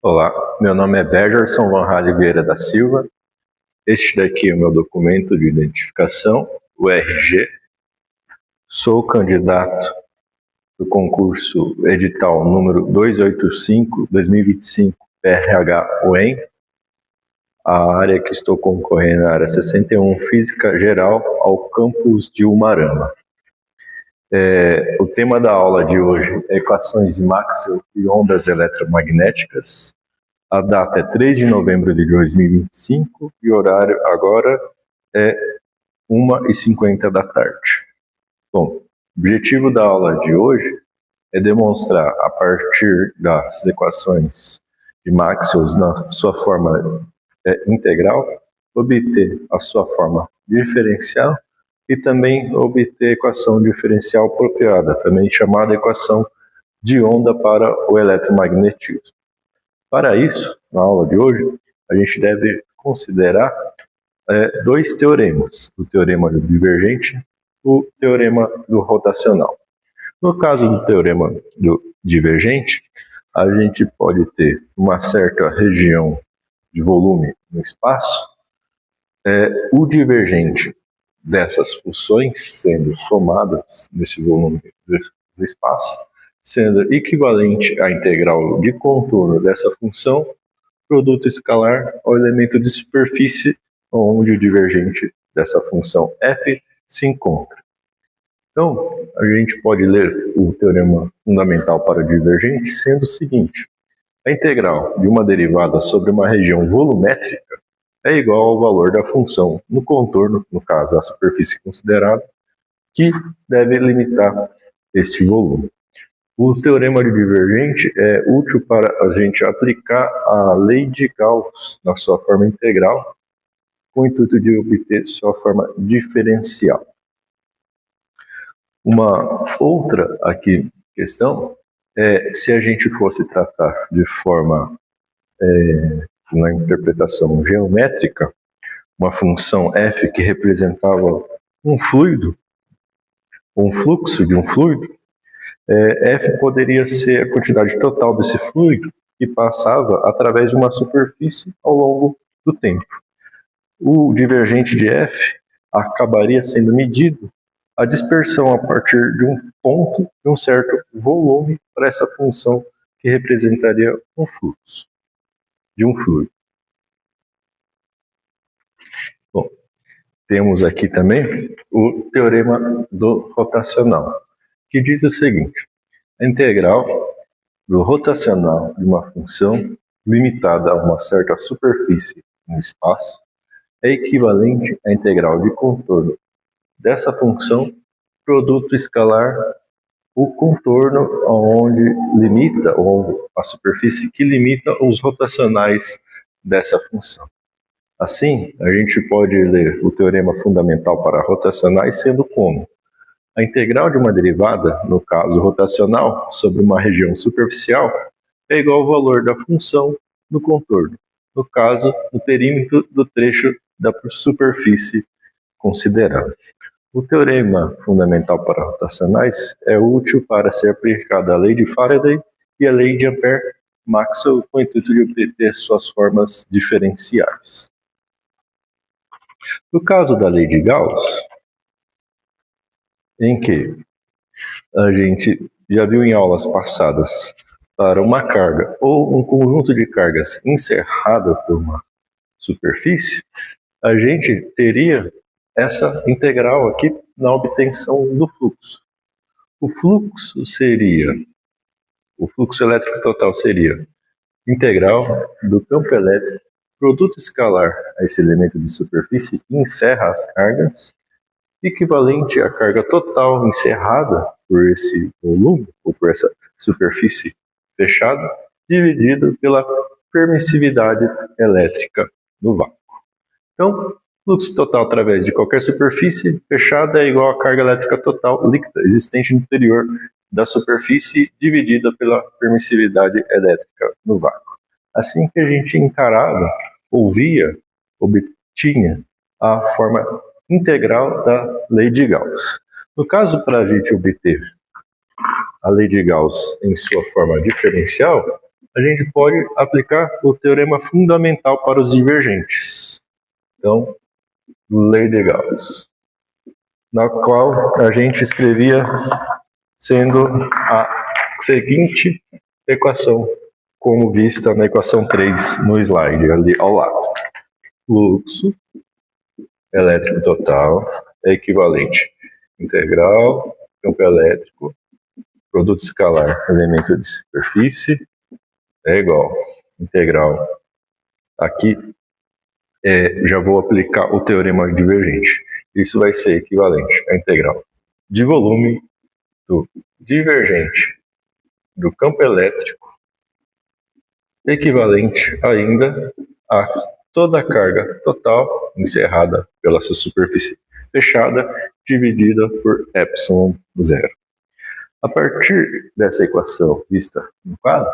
Olá, meu nome é Bergerson Van Hale Vieira da Silva. Este daqui é o meu documento de identificação, o RG. Sou candidato do concurso edital número 285-2025 PRH-UEM. A área que estou concorrendo é a área 61, Física Geral, ao campus de Umuarama. O tema da aula de hoje é equações de Maxwell e ondas eletromagnéticas. A data é 3 de novembro de 2025 e o horário agora é 1h50 da tarde. Bom, o objetivo da aula de hoje é demonstrar, a partir das equações de Maxwell na sua forma integral, obter a sua forma diferencial e também obter a equação diferencial apropriada, também chamada equação de onda para o eletromagnetismo. Para isso, na aula de hoje, a gente deve considerar dois teoremas, o teorema do divergente e o teorema do rotacional. No caso do teorema do divergente, a gente pode ter uma certa região de volume no espaço. O divergente dessas funções sendo somadas nesse volume do espaço, sendo equivalente à integral de contorno dessa função, produto escalar ao elemento de superfície onde o divergente dessa função f se encontra. Então, a gente pode ler o teorema fundamental para o divergente sendo o seguinte: a integral de uma derivada sobre uma região volumétrica é igual ao valor da função no contorno, no caso a superfície considerada, que deve limitar este volume. O teorema de divergente é útil para a gente aplicar a lei de Gauss na sua forma integral, com o intuito de obter sua forma diferencial. Uma outra questão é se a gente fosse tratar de forma na interpretação geométrica, uma função f que representava um fluido, um fluxo de um fluido, f poderia ser a quantidade total desse fluido que passava através de uma superfície ao longo do tempo. O divergente de f acabaria sendo medido a dispersão a partir de um ponto de um certo volume para essa função que representaria um fluxo de um fluido. Bom, temos aqui também o teorema do rotacional, que diz o seguinte: a integral do rotacional de uma função limitada a uma certa superfície no espaço é equivalente à integral de contorno dessa função, produto escalar o contorno onde limita, ou a superfície que limita os rotacionais dessa função. Assim, a gente pode ler o teorema fundamental para rotacionais sendo como: a integral de uma derivada, no caso rotacional, sobre uma região superficial é igual ao valor da função no contorno, no caso, no perímetro do trecho da superfície considerada. O teorema fundamental para rotacionais é útil para ser aplicada a lei de Faraday e a lei de Ampère-Maxwell com o intuito de obter suas formas diferenciais. No caso da lei de Gauss, em que a gente já viu em aulas passadas, para uma carga ou um conjunto de cargas encerrada por uma superfície, a gente teria essa integral aqui na obtenção do fluxo. O fluxo elétrico total seria integral do campo elétrico, produto escalar a esse elemento de superfície que encerra as cargas, equivalente à carga total encerrada por esse volume, ou por essa superfície fechada, dividido pela permissividade elétrica do vácuo. Então, fluxo total através de qualquer superfície fechada é igual à carga elétrica total líquida existente no interior da superfície, dividida pela permissividade elétrica no vácuo. Assim que a gente encarava, obtinha a forma integral da lei de Gauss. No caso, para a gente obter a lei de Gauss em sua forma diferencial, a gente pode aplicar o teorema fundamental para os divergentes. Então, lei de Gauss, na qual a gente escrevia sendo a seguinte equação, como vista na equação 3 no slide, ali ao lado. Fluxo elétrico total é equivalente integral, campo elétrico, produto escalar, elemento de superfície, é igual integral. Aqui já vou aplicar o teorema divergente. Isso vai ser equivalente à integral de volume do divergente do campo elétrico, equivalente ainda a toda a carga total encerrada pela sua superfície fechada, dividida por epsilon zero. A partir dessa equação vista no quadro,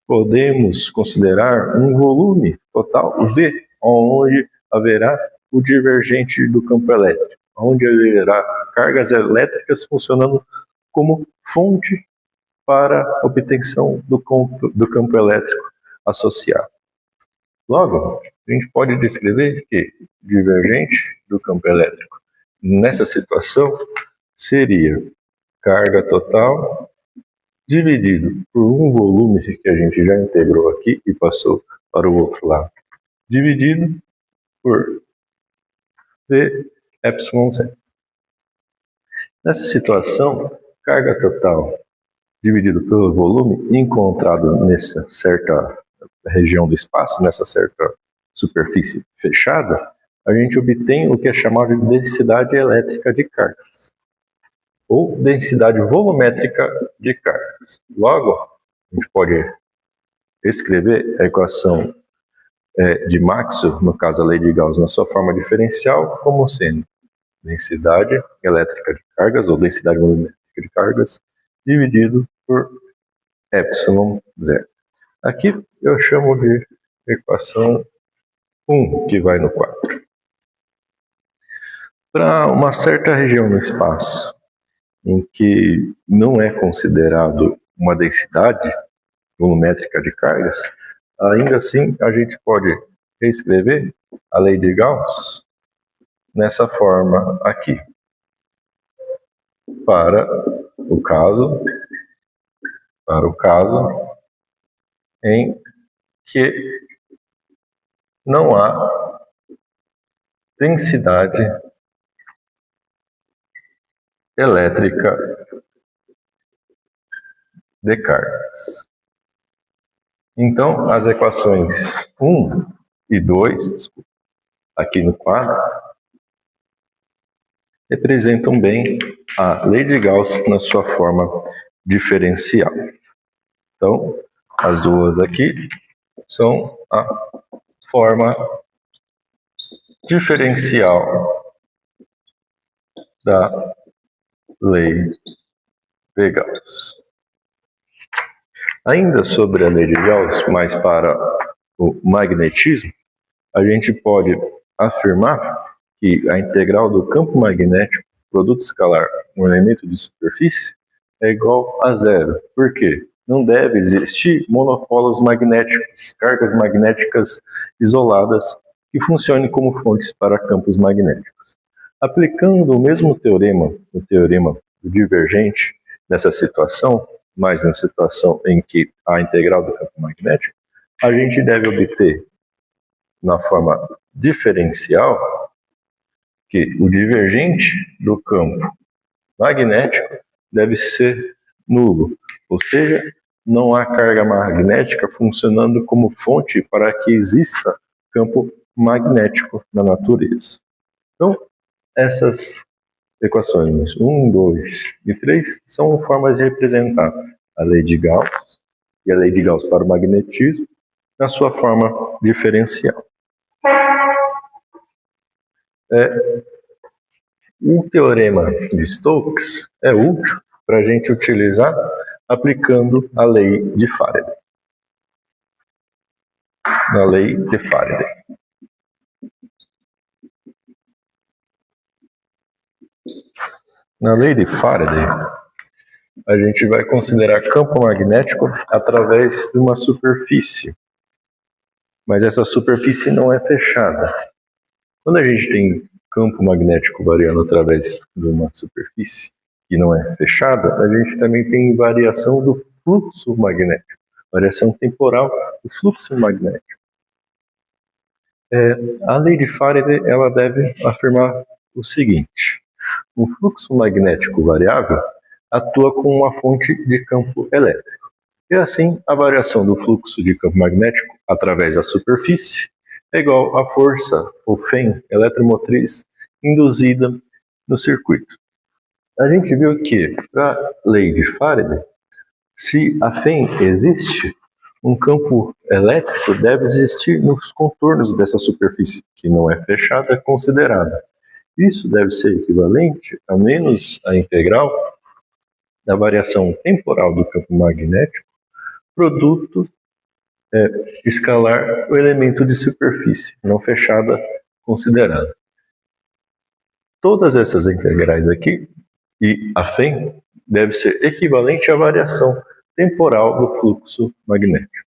podemos considerar um volume total V, onde haverá o divergente do campo elétrico, onde haverá cargas elétricas funcionando como fonte para a obtenção do campo elétrico associado. Logo, a gente pode descrever que divergente do campo elétrico nessa situação seria carga total dividido por um volume que a gente já integrou aqui e passou para o outro lado, dividido por V epsilon zero. Nessa situação, carga total dividido pelo volume encontrado nessa certa região do espaço, nessa certa superfície fechada, a gente obtém o que é chamado de densidade elétrica de cargas, ou densidade volumétrica de cargas. Logo, a gente pode escrever a equação de Maxwell, no caso a lei de Gauss, na sua forma diferencial, como sendo densidade elétrica de cargas, ou densidade volumétrica de cargas, dividido por epsilon zero. Aqui eu chamo de equação 1, que vai no quadro. Para uma certa região no espaço, em que não é considerado uma densidade volumétrica de cargas, ainda assim a gente pode reescrever a lei de Gauss nessa forma aqui. Para o caso em que não há densidade elétrica de cargas. Então, as equações 1 e 2, aqui no quadro, representam bem a lei de Gauss na sua forma diferencial. Então, as duas aqui são a forma diferencial da lei de Gauss. Ainda sobre a lei de Gauss, mais para o magnetismo, a gente pode afirmar que a integral do campo magnético, produto escalar, um elemento de superfície, é igual a zero. Por quê? Não deve existir monopolos magnéticos, cargas magnéticas isoladas que funcionem como fontes para campos magnéticos. Aplicando o mesmo teorema, o teorema do divergente, nessa situação, mas na situação em que a integral do campo magnético, a gente deve obter, na forma diferencial, que o divergente do campo magnético deve ser nulo, ou seja, não há carga magnética funcionando como fonte para que exista campo magnético na natureza. Então, essas equações 1, 2 e 3 são formas de representar a lei de Gauss e a lei de Gauss para o magnetismo na sua forma diferencial. O teorema de Stokes é útil para a gente utilizar aplicando a lei de Faraday. Na lei de Faraday. Na lei de Faraday, a gente vai considerar campo magnético através de uma superfície. Mas essa superfície não é fechada. Quando a gente tem campo magnético variando através de uma superfície que não é fechada, a gente também tem variação do fluxo magnético, variação temporal do fluxo magnético. A lei de Faraday ela deve afirmar o seguinte: o fluxo magnético variável atua como uma fonte de campo elétrico. E assim, a variação do fluxo de campo magnético através da superfície é igual à força, ou Fem, eletromotriz induzida no circuito. A gente viu que, para a lei de Faraday, se a Fem existe, um campo elétrico deve existir nos contornos dessa superfície, que não é fechada, considerada. Isso deve ser equivalente a menos a integral da variação temporal do campo magnético, produto escalar o elemento de superfície não fechada considerada. Todas essas integrais aqui, e a Fem, deve ser equivalente à variação temporal do fluxo magnético.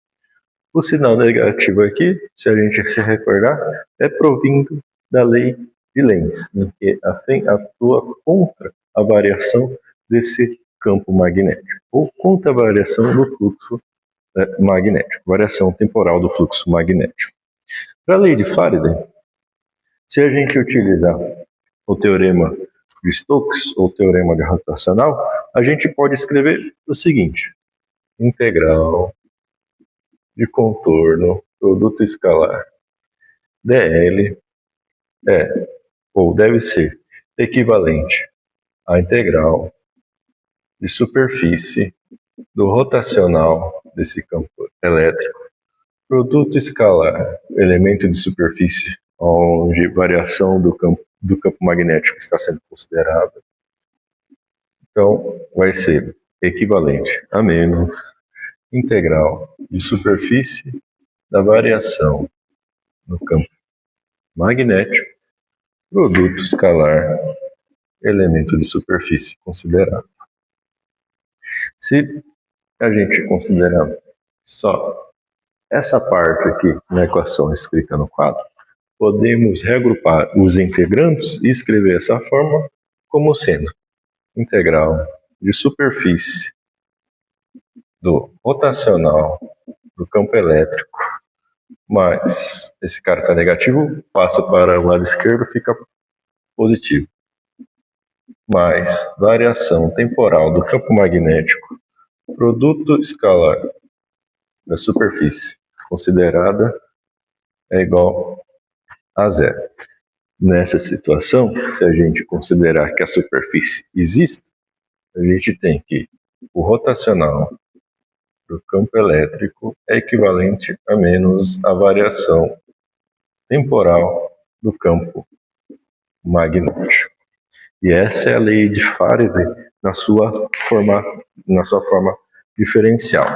O sinal negativo aqui, se a gente se recordar, é provindo da lei de Lenz, em que a Fem atua contra a variação desse campo magnético, ou contra a variação do fluxo magnético, variação temporal do fluxo magnético. Para a lei de Faraday, se a gente utilizar o teorema de Stokes, ou teorema de rotacional, a gente pode escrever o seguinte: integral de contorno, produto escalar, dl ou deve ser equivalente à integral de superfície do rotacional desse campo elétrico, produto escalar, elemento de superfície onde variação do campo magnético está sendo considerada. Então, vai ser equivalente a menos integral de superfície da variação no campo magnético, produto escalar, elemento de superfície considerado. Se a gente considerar só essa parte aqui na equação escrita no quadro, podemos reagrupar os integrandos e escrever essa forma como sendo integral de superfície do rotacional do campo elétrico, mais esse cara está negativo, passa para o lado esquerdo, fica positivo, mais variação temporal do campo magnético, produto escalar da superfície considerada é igual a zero. Nessa situação, se a gente considerar que a superfície existe, a gente tem que o rotacional do campo elétrico é equivalente a menos a variação temporal do campo magnético. E essa é a lei de Faraday na sua forma diferencial.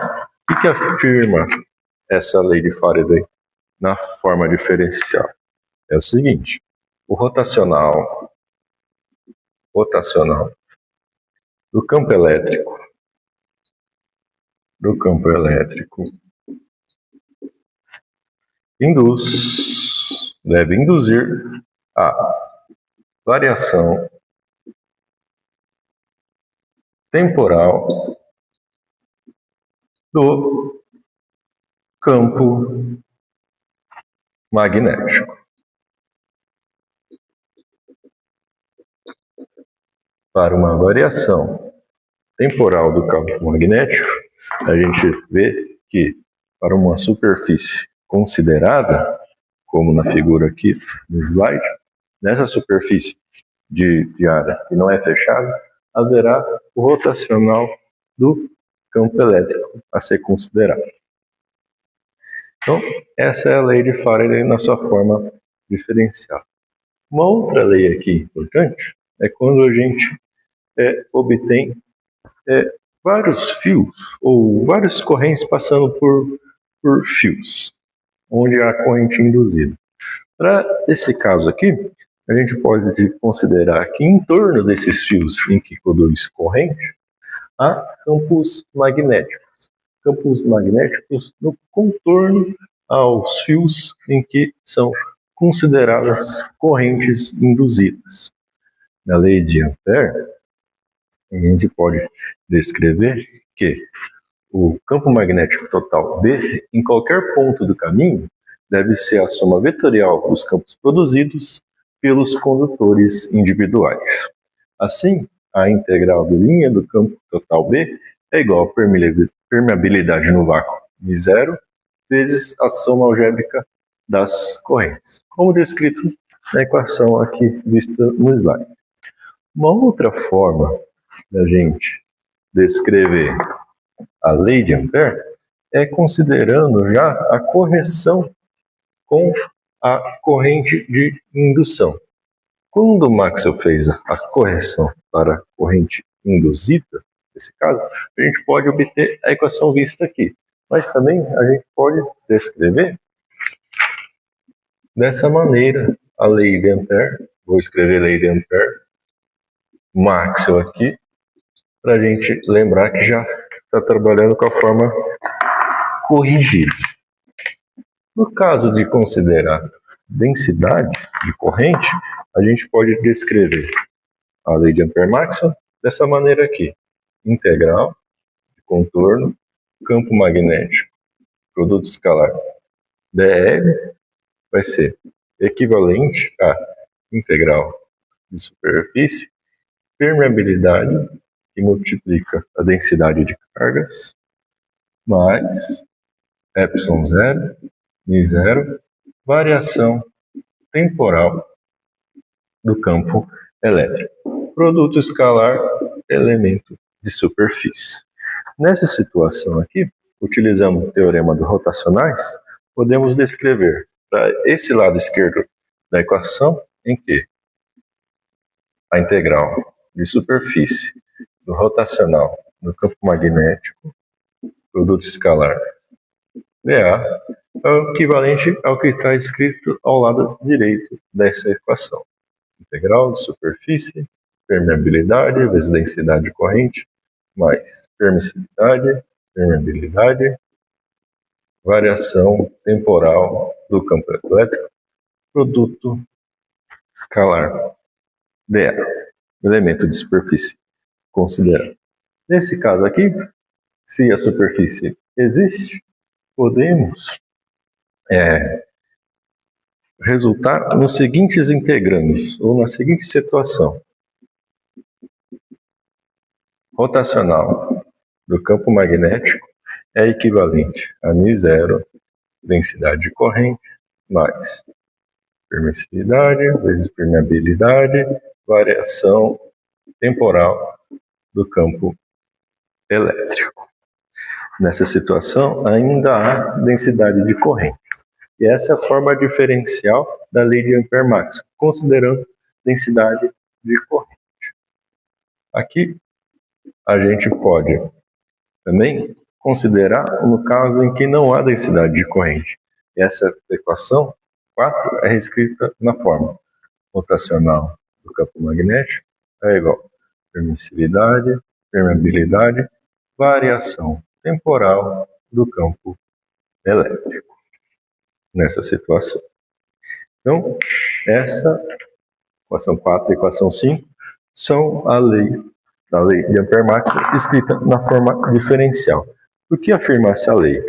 O que afirma essa lei de Faraday na forma diferencial? É o seguinte: o rotacional do campo elétrico deve induzir a variação temporal do campo magnético. Para uma variação temporal do campo magnético, a gente vê que para uma superfície considerada, como na figura aqui no slide, nessa superfície de área que não é fechada, haverá o rotacional do campo elétrico a ser considerado. Então, essa é a lei de Faraday na sua forma diferencial. Uma outra lei aqui importante é quando a gente obtém vários fios ou várias correntes passando por fios, onde há corrente induzida. Para esse caso aqui, a gente pode considerar que em torno desses fios em que conduz corrente, a campos magnéticos. Campos magnéticos no contorno aos fios em que são consideradas correntes induzidas. Na lei de Ampère, a gente pode descrever que o campo magnético total B, em qualquer ponto do caminho, deve ser a soma vetorial dos campos produzidos pelos condutores individuais. Assim, a integral de linha do campo total B é igual a permeabilidade no vácuo μ0 vezes a soma algébrica das correntes, como descrito na equação aqui vista no slide. Uma outra forma da gente descrever a lei de Ampère é considerando já a correção com a corrente de indução. Quando Maxwell fez a correção para a corrente induzida, nesse caso, a gente pode obter a equação vista aqui. Mas também a gente pode descrever dessa maneira a lei de Ampère. Vou escrever lei de Ampère, Maxwell aqui, para a gente lembrar que já está trabalhando com a forma corrigida. No caso de considerar densidade de corrente, a gente pode descrever a lei de Ampère-Maxwell dessa maneira aqui. Integral de contorno, campo magnético, produto escalar dl vai ser equivalente a integral de superfície, permeabilidade, que multiplica a densidade de cargas, mais ε0, μ0, variação temporal do campo elétrico. Produto escalar, elemento de superfície. Nessa situação aqui, utilizando o teorema dos rotacionais, podemos descrever para esse lado esquerdo da equação em que a integral de superfície do rotacional do campo magnético, produto escalar dA, é o equivalente ao que está escrito ao lado direito dessa equação. Integral de superfície, permeabilidade vezes densidade de corrente, mais permissividade, permeabilidade, variação temporal do campo elétrico, produto escalar dA, elemento de superfície considerado. Nesse caso aqui, se a superfície existe, podemos resultar nos seguintes integrandos, ou na seguinte situação. Rotacional do campo magnético é equivalente a μ0, densidade de corrente, mais permissividade vezes permeabilidade, variação temporal do campo elétrico. Nessa situação, ainda há densidade de correntes. E essa é a forma diferencial da lei de Ampère-Maxwell, considerando densidade de corrente. Aqui, a gente pode também considerar no caso em que não há densidade de corrente. E essa equação 4 é reescrita na forma rotacional do campo magnético é igual a permissividade, permeabilidade, variação temporal do campo elétrico nessa situação. Então, essa equação 4 e equação 5 são a lei de Ampère-Maxwell escrita na forma diferencial. Por que afirma essa lei?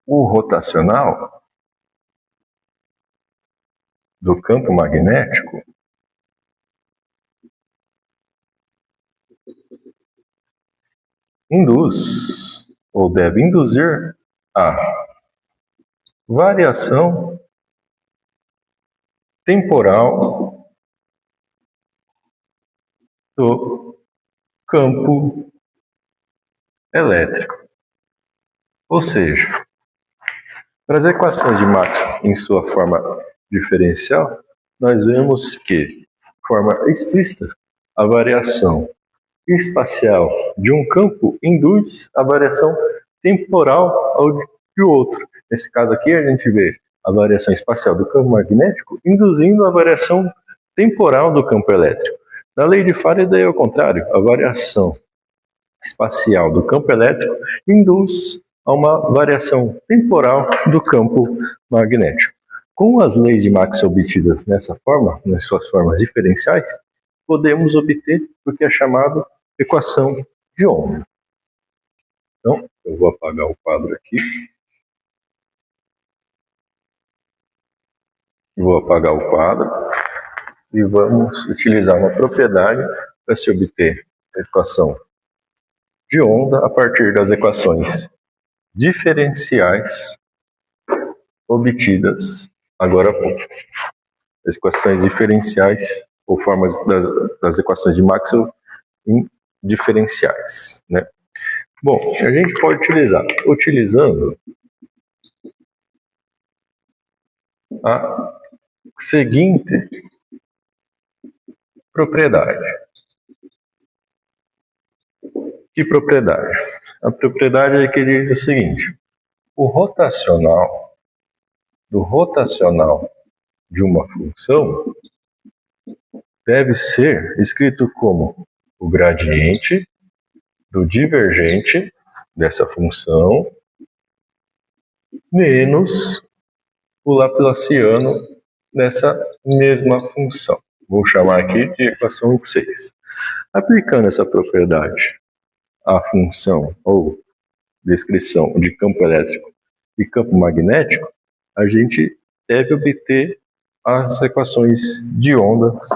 O rotacional do campo magnético induz, ou deve induzir, a variação temporal do campo elétrico. Ou seja, para as equações de Maxwell em sua forma diferencial, nós vemos que, de forma explícita, a variação espacial de um campo induz a variação temporal ao de outro. Nesse caso aqui, a gente vê a variação espacial do campo magnético induzindo a variação temporal do campo elétrico. Na lei de Faraday é o contrário, a variação espacial do campo elétrico induz a uma variação temporal do campo magnético. Com as leis de Maxwell obtidas nessa forma, nas suas formas diferenciais, podemos obter o que é chamado equação de onda. Então, eu vou apagar o quadro aqui. Vou apagar o quadro e vamos utilizar uma propriedade para se obter a equação de onda a partir das equações diferenciais obtidas agora há pouco. As equações diferenciais ou formas das equações de Maxwell em diferenciais, né? Bom, a gente pode utilizar, utilizando a seguinte propriedade. Que propriedade? A propriedade é que diz o seguinte: o rotacional de uma função deve ser escrito como o gradiente do divergente dessa função menos o laplaciano dessa mesma função. Vou chamar aqui de equação 6. Aplicando essa propriedade à função ou descrição de campo elétrico e campo magnético, a gente deve obter as equações de ondas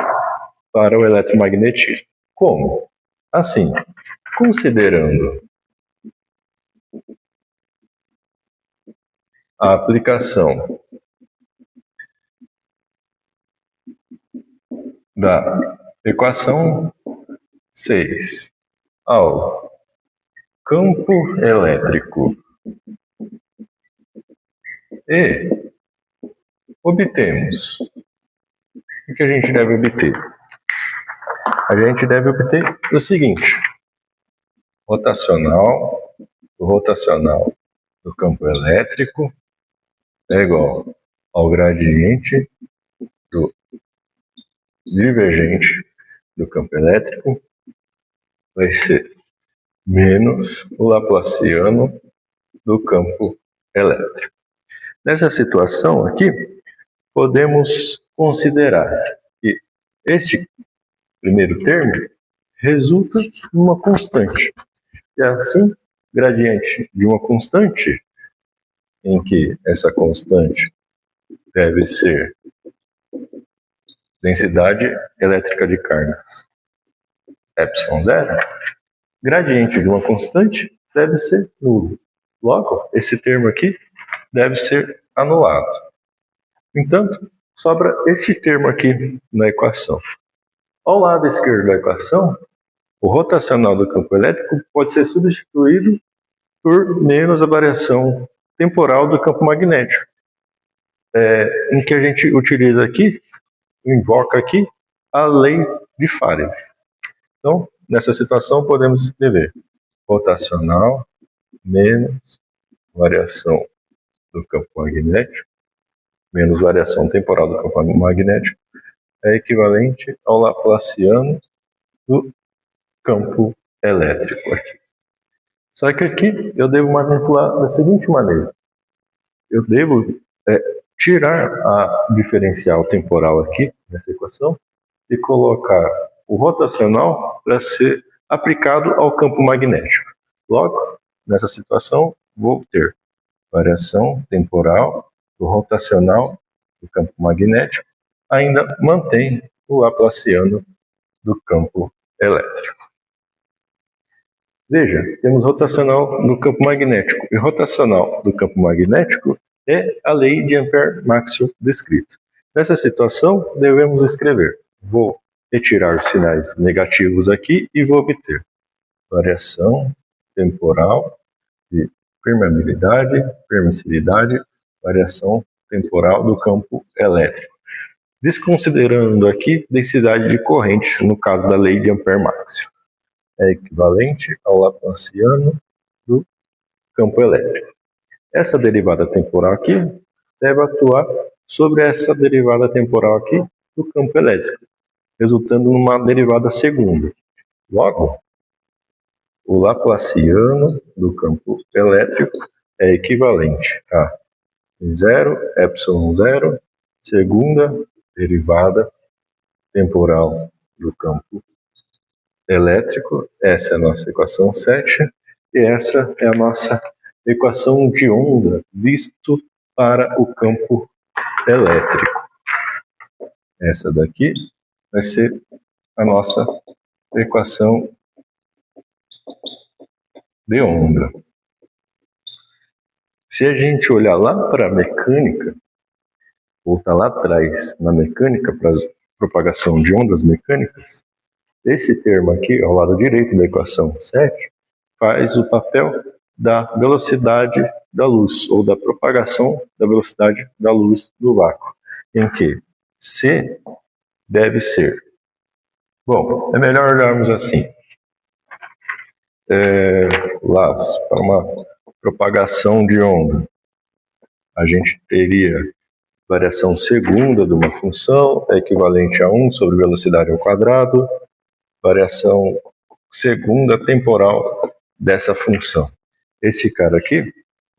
para o eletromagnetismo. Como? Assim, considerando a aplicação da equação 6 ao campo elétrico e obtemos o que a gente deve obter. A gente deve obter o seguinte: o rotacional do campo elétrico é igual ao gradiente do divergente do campo elétrico, vai ser menos o laplaciano do campo elétrico. Nessa situação aqui, podemos considerar que este primeiro termo resulta em uma constante. E assim, gradiente de uma constante, em que essa constante deve ser densidade elétrica de cargas ε0, gradiente de uma constante deve ser nulo. Logo, esse termo aqui deve ser anulado. Entanto, sobra este termo aqui na equação. Ao lado esquerdo da equação, o rotacional do campo elétrico pode ser substituído por menos a variação temporal do campo magnético, em que a gente utiliza aqui, invoca aqui, a lei de Faraday. Então, nessa situação, podemos escrever rotacional menos variação do campo magnético, menos variação temporal do campo magnético, é equivalente ao laplaciano do campo elétrico aqui. Só que aqui eu devo manipular da seguinte maneira. Eu devo tirar a diferencial temporal aqui nessa equação e colocar o rotacional para ser aplicado ao campo magnético. Logo, nessa situação, vou ter variação temporal do rotacional do campo magnético, ainda mantém o laplaciano do campo elétrico. Veja, temos rotacional do campo magnético, e rotacional do campo magnético é a lei de Ampère-Maxwell descrita. Nessa situação, devemos escrever: vou retirar os sinais negativos aqui e vou obter variação temporal de permeabilidade, permissividade, variação temporal do campo elétrico. Desconsiderando aqui densidade de correntes, no caso da lei de Ampère-Maxwell. É equivalente ao laplaciano do campo elétrico. Essa derivada temporal aqui deve atuar sobre essa derivada temporal aqui do campo elétrico. resultando numa derivada segunda. Logo, o laplaciano do campo elétrico é equivalente a 0, epsilon 0, segunda derivada temporal do campo elétrico. Essa é a nossa equação 7, e essa é a nossa equação de onda visto para o campo elétrico. Essa daqui vai ser a nossa equação de onda. Se a gente olhar lá para a mecânica, voltar lá atrás na mecânica, para a propagação de ondas mecânicas, esse termo aqui, ao lado direito da equação 7, faz o papel da velocidade da luz, ou da propagação da velocidade da luz no vácuo, em que C deve ser. Bom, é melhor olharmos assim. Lá, para uma propagação de onda, a gente teria variação segunda de uma função, é equivalente a 1 sobre velocidade ao quadrado, variação segunda temporal dessa função. Esse cara aqui,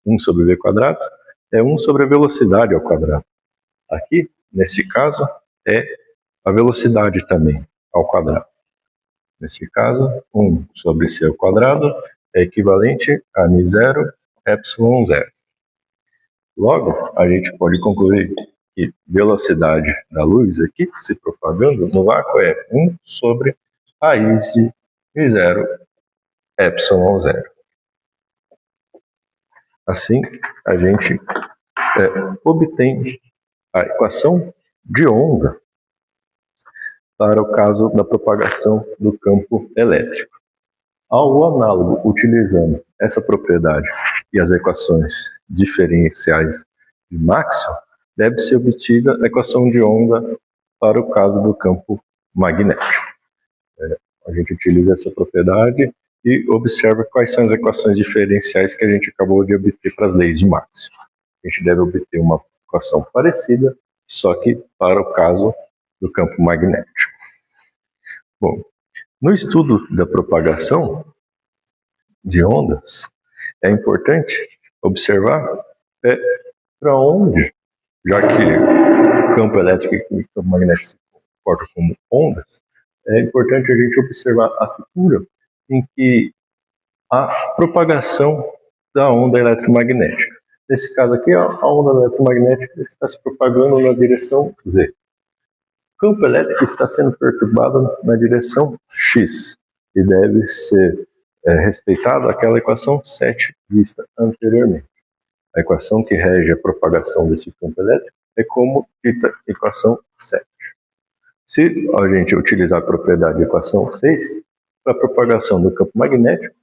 1 sobre v quadrado, é 1 sobre a velocidade ao quadrado. Aqui, nesse caso, é a velocidade também ao quadrado. Nesse caso, 1 sobre c ao quadrado é equivalente a μ0 epsilon 0. Logo, a gente pode concluir que velocidade da luz aqui, se propagando no vácuo, é 1 sobre raiz de μ0 epsilon 0. Assim, a gente obtém a equação de onda para o caso da propagação do campo elétrico. Ao análogo, utilizando essa propriedade e as equações diferenciais de Maxwell, deve ser obtida a equação de onda para o caso do campo magnético. A gente utiliza essa propriedade e observa quais são as equações diferenciais que a gente acabou de obter para as leis de Maxwell. A gente deve obter uma equação parecida, só que para o caso do campo magnético. Bom, no estudo da propagação de ondas, é importante observar para onde, já que o campo elétrico e o campo magnético se comportam como ondas, é importante a gente observar a figura em que a propagação da onda eletromagnética. Nesse caso aqui, a onda eletromagnética está se propagando na direção Z. O campo elétrico está sendo perturbado na direção X e deve ser respeitada aquela equação 7 vista anteriormente. A equação que rege a propagação desse campo elétrico é como dita equação 7. Se a gente utilizar a propriedade de equação 6, para a propagação do campo magnético,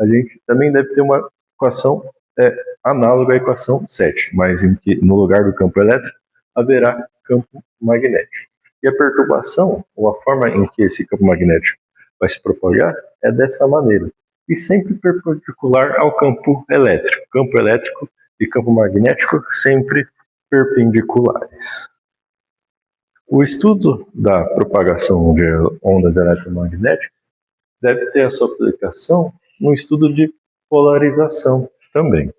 a gente também deve ter uma equação análoga à equação 7, mas em que no lugar do campo elétrico haverá campo magnético. E a perturbação, ou a forma em que esse campo magnético vai se propagar, é dessa maneira, e sempre perpendicular ao campo elétrico. Campo elétrico e campo magnético sempre perpendiculares. O estudo da propagação de ondas eletromagnéticas deve ter a sua aplicação no estudo de polarização também.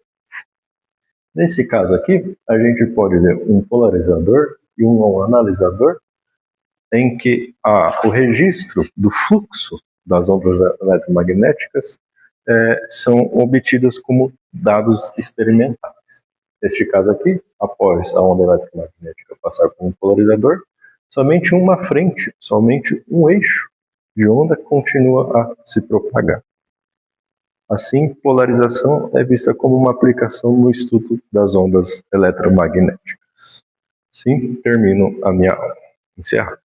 Nesse caso aqui, a gente pode ver um polarizador e um analisador em que o registro do fluxo das ondas eletromagnéticas são obtidas como dados experimentais. Neste caso aqui, após a onda eletromagnética passar por um polarizador, somente uma frente, somente um eixo de onda continua a se propagar. Assim, polarização é vista como uma aplicação no estudo das ondas eletromagnéticas. Assim, termino a minha aula. Encerro.